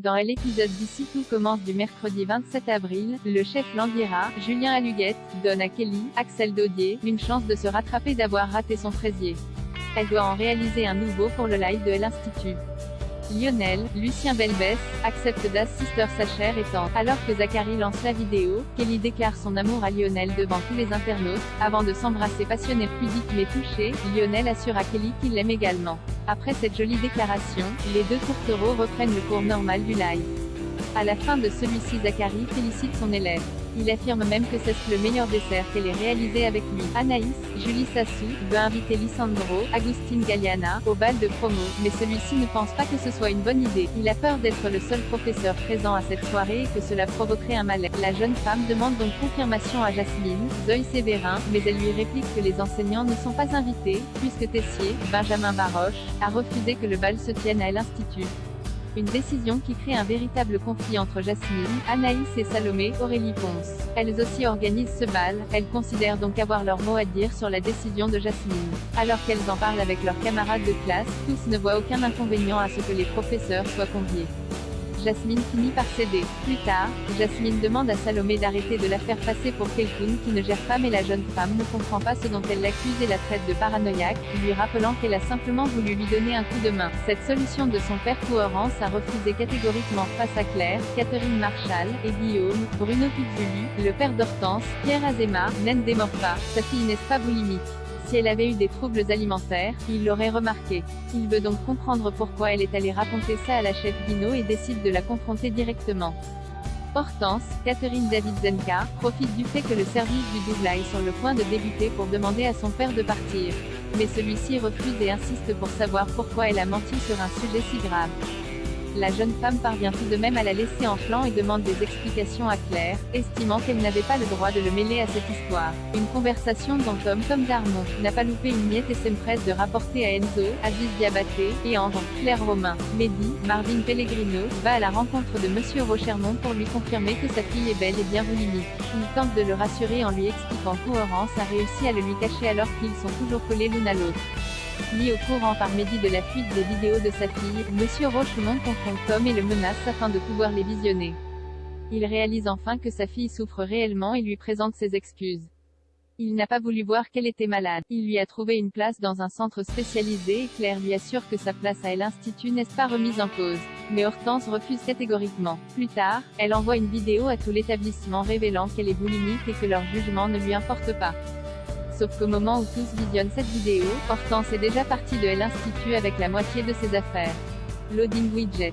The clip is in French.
Dans l'épisode d'ici tout commence du mercredi 27 avril, le chef Landira, Julien Aluguette, donne à Kelly, Axel Daudier, une chance de se rattraper d'avoir raté son fraisier. Elle doit en réaliser un nouveau pour le live de l'Institut. Lionel, Lucien Belbès, accepte d'assister sa chère et tendre. Alors que Zachary lance la vidéo, Kelly déclare son amour à Lionel devant tous les internautes. Avant de s'embrasser passionné, pudique mais touché, Lionel assure à Kelly qu'il l'aime également. Après cette jolie déclaration, les deux tourtereaux reprennent le cours normal du live. À la fin de celui-ci, Zachary félicite son élève. Il affirme même que c'est le meilleur dessert qu'elle ait réalisé avec lui. Anaïs, Julie Sassou, veut inviter Lisandro, Agustin Galliana, au bal de promo, mais celui-ci ne pense pas que ce soit une bonne idée. Il a peur d'être le seul professeur présent à cette soirée et que cela provoquerait un malaise. La jeune femme demande donc confirmation à Jasmine, Zoé Sévérin, mais elle lui réplique que les enseignants ne sont pas invités, puisque Tessier, Benjamin Baroche, a refusé que le bal se tienne à l'Institut. Une décision qui crée un véritable conflit entre Jasmine, Anaïs et Salomé, Aurélie Ponce. Elles aussi organisent ce bal, elles considèrent donc avoir leur mot à dire sur la décision de Jasmine. Alors qu'elles en parlent avec leurs camarades de classe, tous ne voient aucun inconvénient à ce que les professeurs soient conviés. Jasmine finit par céder. Plus tard, Jasmine demande à Salomé d'arrêter de la faire passer pour quelqu'un qui ne gère pas, mais la jeune femme ne comprend pas ce dont elle l'accuse et la traite de paranoïaque, lui rappelant qu'elle a simplement voulu lui donner un coup de main. Cette solution de son père Cohérence a refusé catégoriquement face à Claire, Catherine Marchal, et Guillaume, Bruno Pizzuli, le père d'Hortense, Pierre Azéma, Naine Desmorpas, sa fille n'est pas boulimique. Si elle avait eu des troubles alimentaires, il l'aurait remarqué. Il veut donc comprendre pourquoi elle est allée raconter ça à la chef Guino et décide de la confronter directement. Hortense, Catherine David-Zenka, profite du fait que le service du doubla est sur le point de débuter pour demander à son père de partir. Mais celui-ci refuse et insiste pour savoir pourquoi elle a menti sur un sujet si grave. La jeune femme parvient tout de même à la laisser en flanc et demande des explications à Claire, estimant qu'elle n'avait pas le droit de le mêler à cette histoire. Une conversation dont Tom Darmon n'a pas loupé une miette et s'empresse de rapporter à Enzo, Aziz Diabaté, et André, Claire Romain. Mehdi, Marvin Pellegrino, va à la rencontre de Monsieur Rochermont pour lui confirmer que sa fille est belle et bien boulimique. Il tente de le rassurer en lui expliquant qu'Orange a réussi à le lui cacher alors qu'ils sont toujours collés l'une à l'autre. Mis au courant par Mehdi de la fuite des vidéos de sa fille, Monsieur Rochemont confronte Tom et le menace afin de pouvoir les visionner. Il réalise enfin que sa fille souffre réellement et lui présente ses excuses. Il n'a pas voulu voir qu'elle était malade. Il lui a trouvé une place dans un centre spécialisé et Claire lui assure que sa place à l'Institut n'est pas remise en cause. Mais Hortense refuse catégoriquement. Plus tard, elle envoie une vidéo à tout l'établissement révélant qu'elle est boulimique et que leur jugement ne lui importe pas. Sauf qu'au moment où tous visionnent cette vidéo, Hortense est déjà partie de l'Institut avec la moitié de ses affaires. Loading widget.